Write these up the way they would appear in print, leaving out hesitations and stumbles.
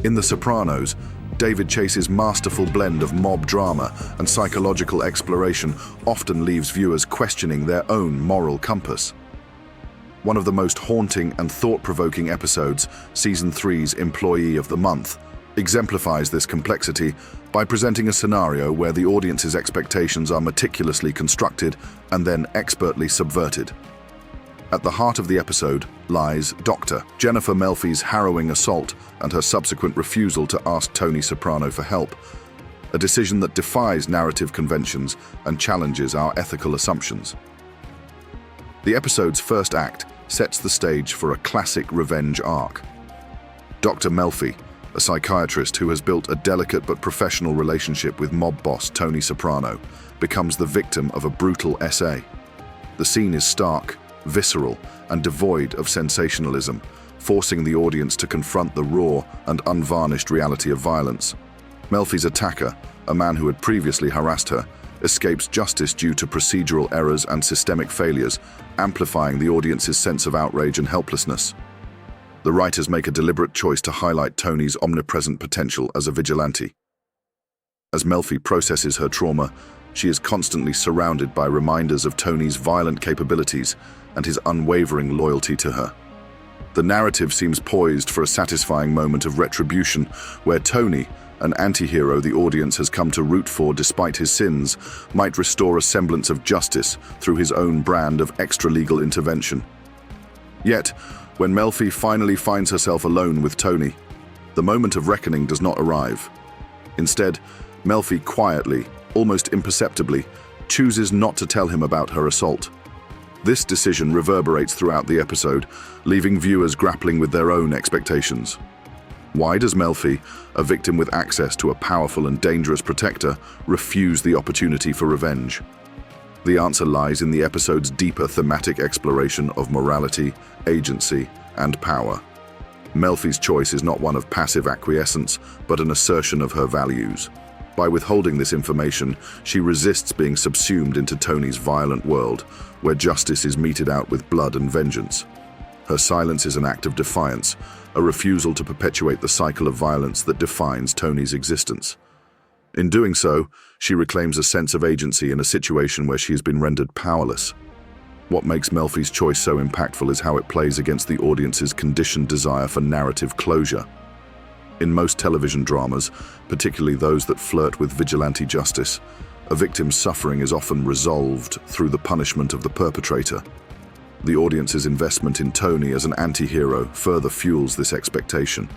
In The Sopranos, David Chase's masterful blend of mob drama and psychological exploration often leaves viewers questioning their own moral compass. One of the most haunting and thought-provoking episodes, Season 3's Employee of the Month, exemplifies this complexity by presenting a scenario where the audience's expectations are meticulously constructed and then expertly subverted. At the heart of the episode lies Dr. Jennifer Melfi's harrowing assault and her subsequent refusal to ask Tony Soprano for help, a decision that defies narrative conventions and challenges our ethical assumptions. The episode's first act sets the stage for a classic revenge arc. Dr. Melfi, a psychiatrist who has built a delicate but professional relationship with mob boss Tony Soprano, becomes the victim of a brutal essay. The scene is stark, visceral, and devoid of sensationalism, forcing the audience to confront the raw and unvarnished reality of violence. Melfi's attacker, a man who had previously harassed her, escapes justice due to procedural errors and systemic failures, amplifying the audience's sense of outrage and helplessness. The writers make a deliberate choice to highlight Tony's omnipresent potential as a vigilante. As Melfi processes her trauma, she is constantly surrounded by reminders of Tony's violent capabilities and his unwavering loyalty to her. The narrative seems poised for a satisfying moment of retribution, where Tony, an anti-hero the audience has come to root for despite his sins, might restore a semblance of justice through his own brand of extra-legal intervention. Yet, when Melfi finally finds herself alone with Tony, the moment of reckoning does not arrive. Instead, Melfi quietly, almost imperceptibly, chooses not to tell him about her assault. This decision reverberates throughout the episode, leaving viewers grappling with their own expectations. Why does Melfi, a victim with access to a powerful and dangerous protector, refuse the opportunity for revenge? The answer lies in the episode's deeper thematic exploration of morality, agency, and power. Melfi's choice is not one of passive acquiescence, but an assertion of her values. By withholding this information, she resists being subsumed into Tony's violent world, where justice is meted out with blood and vengeance. Her silence is an act of defiance, a refusal to perpetuate the cycle of violence that defines Tony's existence. In doing so, she reclaims a sense of agency in a situation where she has been rendered powerless. What makes Melfi's choice so impactful is how it plays against the audience's conditioned desire for narrative closure. In most television dramas, particularly those that flirt with vigilante justice, a victim's suffering is often resolved through the punishment of the perpetrator. The audience's investment in Tony as an anti-hero further fuels this expectation.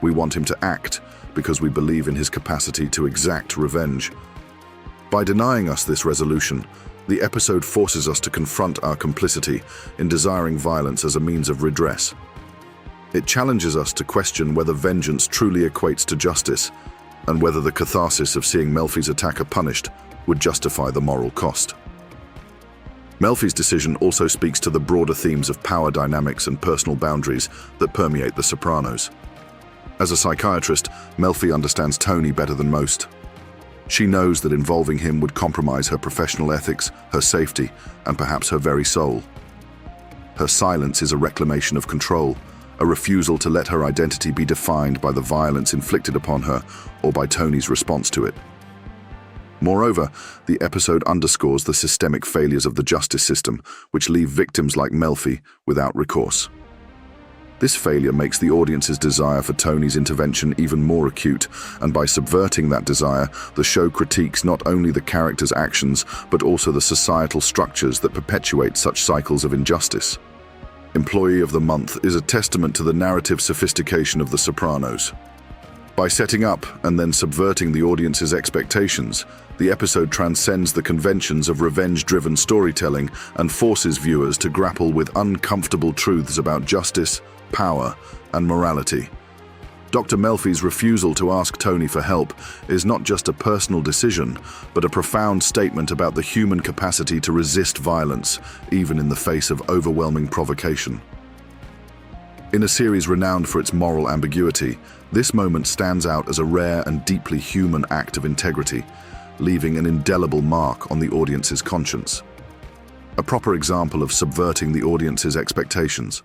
We want him to act because we believe in his capacity to exact revenge. By denying us this resolution, the episode forces us to confront our complicity in desiring violence as a means of redress. It challenges us to question whether vengeance truly equates to justice, and whether the catharsis of seeing Melfi's attacker punished would justify the moral cost. Melfi's decision also speaks to the broader themes of power dynamics and personal boundaries that permeate The Sopranos. As a psychiatrist, Melfi understands Tony better than most. She knows that involving him would compromise her professional ethics, her safety, and perhaps her very soul. Her silence is a reclamation of control, a refusal to let her identity be defined by the violence inflicted upon her or by Tony's response to it. Moreover, the episode underscores the systemic failures of the justice system, which leave victims like Melfi without recourse. This failure makes the audience's desire for Tony's intervention even more acute, and by subverting that desire, the show critiques not only the character's actions, but also the societal structures that perpetuate such cycles of injustice. Employee of the Month is a testament to the narrative sophistication of The Sopranos. By setting up and then subverting the audience's expectations, the episode transcends the conventions of revenge-driven storytelling and forces viewers to grapple with uncomfortable truths about justice, power, and morality. Dr. Melfi's refusal to ask Tony for help is not just a personal decision, but a profound statement about the human capacity to resist violence, even in the face of overwhelming provocation. In a series renowned for its moral ambiguity, this moment stands out as a rare and deeply human act of integrity, leaving an indelible mark on the audience's conscience. A proper example of subverting the audience's expectations.